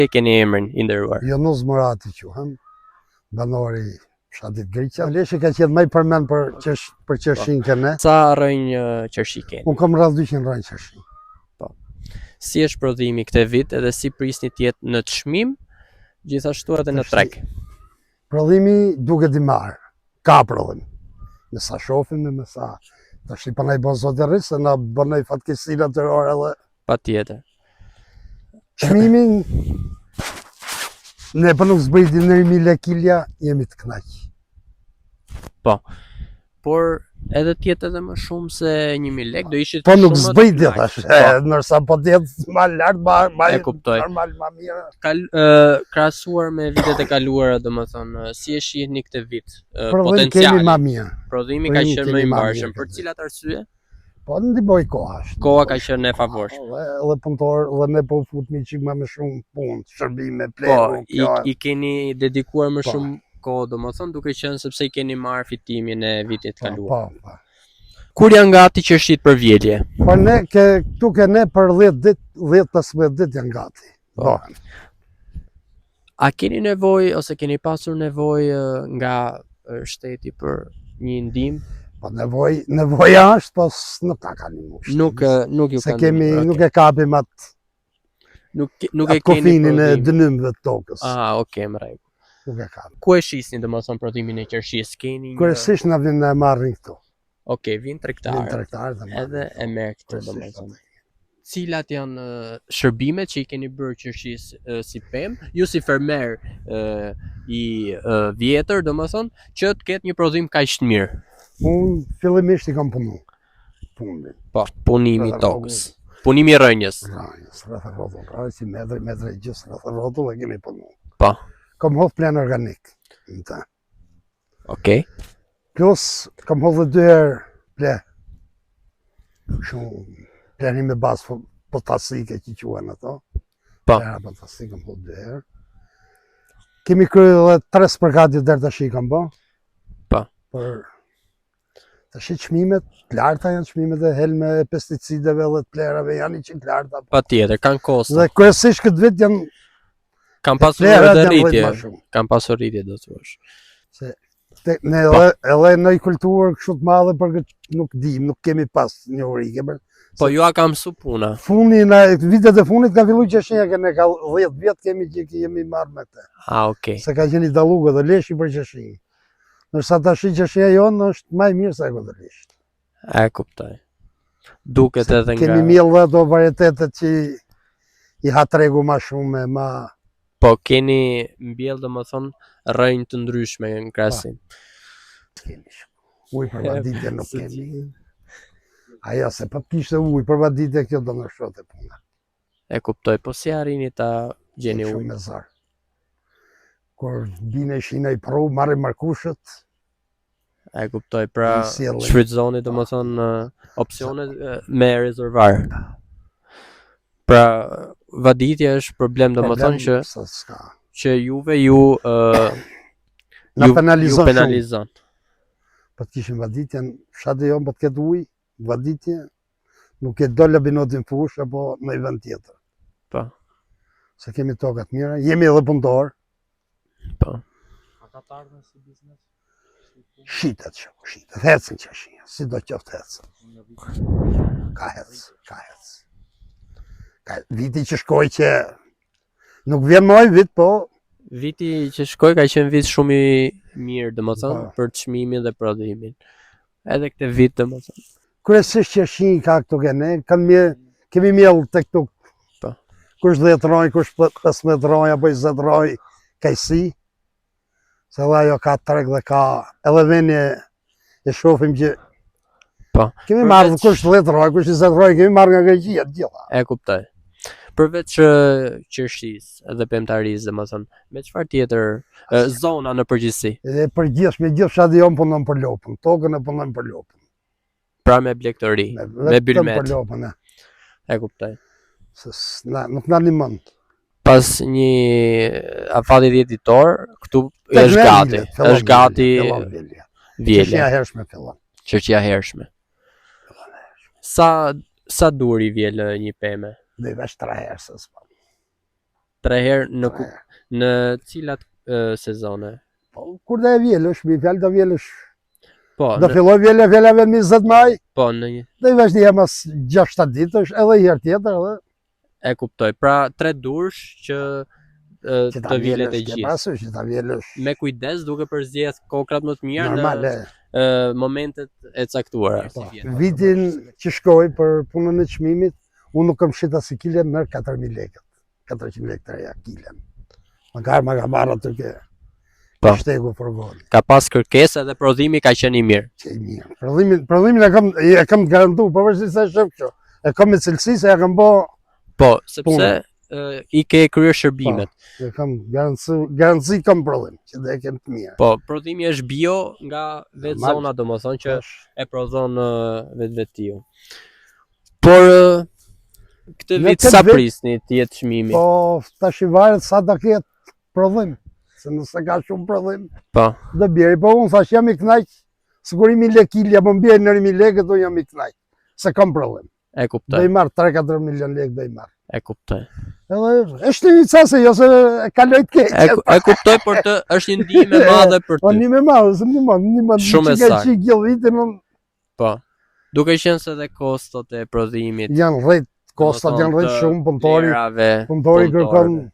E keni emrin i nderuar? Jonuz Murati quhem, banori fshatit Griqja. Leshi ka qenë më i përmend për qershin këne. Sa rrënjë qershi keni? Unë kam rreth 200 rrënjë qershi. Po. Si është prodhimi këtë vit edhe si prisni të jetë në çmim, gjithashtu edhe në treg? Prodhimi duket i marr. Ka prodhim. Me sa shohim, me sa tash i panaj bon zot e rrit se na bënoi fatkeqësi natyrore edhe Patjetër. çmimin ne po nuk zbritim në 1000 lekë jemi të kënaq. Po. Por edhe të jetë edhe më shumë se 1000 lekë do ishit Po nuk shumë më të zbriti kënaq. tash. Ndërsa po të jetë më lart, E kuptoj. normal më mirë. Krahasuar me vitet e kaluara, domethënë, si e shihni këtë vit? Prodhim kemi Potenciali. më mirë. Prodhimi ka Prodhimi qenë më i kemi ma mbarshëm. mirë Për këtë cilat arsye? Po ndihmoi koha. Koha ka qenë e favorshme. Edhe punëtor, edhe ne po futmi çik më shumë punë, shërbime, Po, pleru, i keni dedikuar më Po. shumë kohë, domethënë, duke qenë sepse i keni marrë fitimin e vitit Po, kaluar. po. Kur janë gati qershit për vjelje? Po ne këtu ne për 10 ditë, 10-15 ditë janë gati. Po. A keni nevojë ose keni pasur nevojë nga shteti për një ndihmë? Po nevoja është, po nuk ta kanë një Nuk ju se kanë. kemi, ndihmuar, nuk okay. e kapim atë Nuk e keni kofinin e prodhim. dënymëve të tokës. Okay, më rregull. Nuk e kapim. Ku e shisni domethënë prodhimin e qershisë? Keni një... Kryesisht na vjen e marrin këtu. Okay, vin Vjen tregtar. tregtarë dhe marrin. Edhe e merr këtë Kryesisht domethënë. atë. Cilat janë shërbimet që i keni bërë qershisë si pemë, ju si fermer i vjetër, domethënë, që të ketë një prodhim kaq të mirë? Unë fillimisht i kam punu. Punin. Po, punimi i Rreth tokës. Punimi i rrënjës. Rreth rrotull, pra si metër e gjysmë rreth rrotull e kemi punu. Po. Kam hodh plan organik. në ta. Okej. Plus kam hodhë 2 herë ple. Shumë plani me bazë potasike që quhen ato. Po. Plera potasike kam hodhë 2 herë. Kemi kryer edhe 3 spërkatje deri tash i kam bë. Po. Për tash çmimet të larta janë çmimet e helme e pesticideve dhe të plerave janë që të larta. Patjetër, kanë kosto. Dhe kryesisht këtë vit janë Kanë pasur plerat edhe janë rrit rritje. më shumë. Kanë pasur rritje do të thuash. Se ne edhe në kulturë kështu të madhe për këtë nuk dim, nuk kemi pas njohuri. Po ju a ka mësu puna? Funi vitet e funit ka filluar qershinja, ne ka 10 vjet kemi që jemi marrë me këtë. Okay. Se ka qenë i dalluar dhe leshi për qershinjë. Ndërsa tash qershinja jonë është më e mirë se ajo të leshi. E kuptoj. Duket edhe nga Kemi miell dhe ato varietetet që i ha tregu më shumë më. Po keni mbjell domethënë rrënjë të ndryshme në krahasim. Kemi shumë. Ujë për vaditje nuk kemi. Aja se po të kishte ujë për vaditje kjo do në shote puna. E kuptoj, po si arrini ta gjeni Shumë ujë? me zar. Kur bine shina i pru, marrin markushët, E kuptoj, pra I sjellin. shfrytëzoni domethënë opsione me rezervar. Pra vaditja është problem domethënë që juve ju na penalizon shumë. penalizon. Po të kishim vaditjen, fshati jonë po të ketë ujë, vaditje, nuk e do labinotin fush apo në i vend tjetër. Po. Se kemi tokat mira, jemi edhe punëtor. Po. A ka të ardhme si biznes? Shitet shumë, shitet, hecën qershinja, si do qoftë hecën. Ka hec. Ka viti që shkoj që nuk vjen më ai vit, po Viti që shkoi ka qenë vit shumë i mirë domethënë Po. për çmimin dhe prodhimin. Edhe këtë vit domethënë. kryesisht qershinjë ka këtu kene, kemi miell tek këtu. Po. Kush 10 roj, kush 15 roj, apo 20 roj, kajsi. Se dhe ajo ka treg dhe ka edhe veni e shohim që Po. kemi marrë kush 10 roj, kush 20 roj, kemi marrë nga Greqia të gjitha. E kuptoj. Përveç qershisë edhe pemtarisë domethënë, me çfarë tjetër zona në përgjithësi? E përgjithshme, gjithë fshati jonë punon për lopën, tokën e punon për lopën. Pra me blek të ri, me Vetëm bylmet. për lopën, e. E kuptoj. Se nuk na ndihmon. Pas një afati 10 ditor, këtu është gati. Është gati vjelja. vjele. Qershinja hershme fillon. Qershinja hershme. Sa duri vjel një peme? Dhe veç 3 herë se s'po. 3 herë Tre. në cilat sezone? Po, kur dhe e vjelësh, mi fjallë të vjelësh. Po, Do filloj vjele me 20 maj, po në një dhe i vesh një mas 6-7 ditësh, edhe i herë tjetër, edhe e kuptoj. Pra 3 dursh që që ta të vilet e vjelësh, ke gjithë. pasur që ta vjelësh. Me kujdes duke përzgjedh kokrat më të mira Normale. në momentet e caktuara. Po, vitin që shkoj për punën e çmimit, unë nuk kam shita si kile merr 4.000 lekët. 400 lekë të reja kilen. Ma ka marrë atë ke Po. shtegu për gol. Ka pas kërkesë edhe prodhimi ka qenë i mirë. Që i mirë. Prodhimin e kam të garantu, përveçse se shef kjo. E kam me cilësi se ja kam bo, Po, sepse i ke kryer shërbimet. e kam garanci kam prodhim, që dhe e kem të mirë. Po, prodhimi është bio nga vetë Normal. zona, domethënë që Tash, e prodhon vetveti. Por këtë Në vit këtë sa vit- prisni të jetë çmimi? Po, tash i varet sa do ketë prodhim. Se nëse ka shumë prodhim, Po, do bjeri. Po unë thash jam i knaq, sigur 1.000 lekë kilja, po mbjerë në 1.000 lekë, do jam i knaq. Se kam prodhim. e Do kuptoj, i marr 3-4 milion lekë, do i marr. e kuptoj. Edhe është një ca se jo se e kaloj të keq. E kuptoj, por është një ndihmë e madhe për Po ty. një me madhe, se një madhe, Shumë e që ka saktë. qik gjellë vitin, unë Po. Duke qenë se dhe kostot e prodhimit, janë rrejt, kostat janë rrejt shumë, punëtori kërkon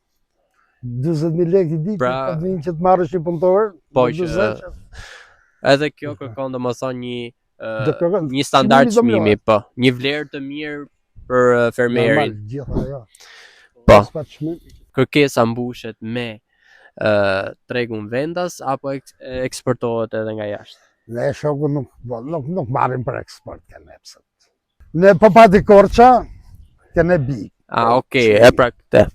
20.000 lekë i ditë, Pra- pa vinë që të marrësh një punëtor. Po, në që 40, edhe kjo kërkon domethënë do kërkon një standard çmimi do çmimi, mjohet. po, një vlerë të mirë për fermerin. Normal, gjitha ajo. Po. S'pa çmim. Kërkesa mbushet me tregun vendas apo eksportohet edhe nga jashtë. Ne shoku nuk marrim për eksport kanë epsat. Ne po pati Korça, kanë bi. Okej, e pra këtë.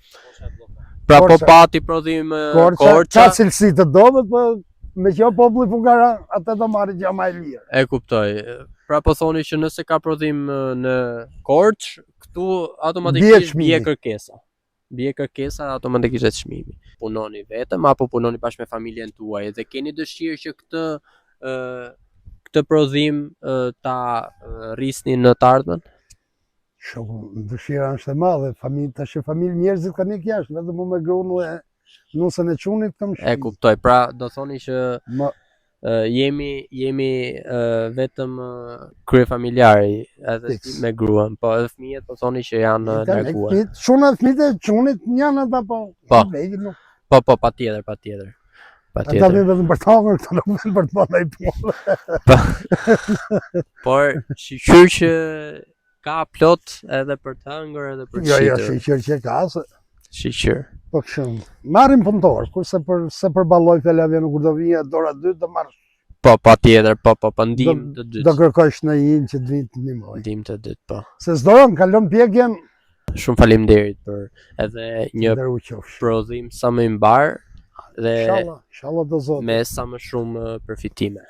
Pra po Korça. pati prodhim Korça, Korça, ka cilësi të dobët, po me që populli fugara, atë do marrë gjë më e lirë. e kuptoj. Pra po thoni që nëse ka prodhim në Korç, këtu automatikisht çmimi. bie kërkesa. Bie kërkesa automatikisht e çmimi. Punoni vetëm apo punoni bashkë me familjen tuaj dhe keni dëshirë që këtë prodhim ta rrisni në të ardhmen? Shoku, dëshira është e madhe, tash familje njerëzit kanë ikë jashtë, vetëm unë me gruan dhe nusën e çunit kam E shpi. kuptoj. Pra do thoni që Ma, jemi vetëm krye familjari edhe Fix. ti me gruan, po edhe fëmijët po thoni që janë larguar. Çuna fëmijët e çunit janë ata po. Po. Vejtë nuk. Po, patjetër. Ata vjen vetëm për të hangër, këta nuk vjen për të bërë ai punë. Por shiqyr që ka plot edhe për të hëngur edhe për të Jo, shitur. shiqër që ka, se Shiqyr. po kështu. Marrim punëtor, kurse se për balloj fjala vjen kur do vija dora 2 do marr. Po, patjetër, po, ndihmë të dytë. Do kërkosh në një që të vinë të ndihmoj. Ndihmë të dytë, po. Se s'doron, kalon pjekjen, Shumë faleminderit për edhe një ndër u qofsh. prodhim sa më i mbar dhe Inshallah do zot. me sa më shumë përfitime.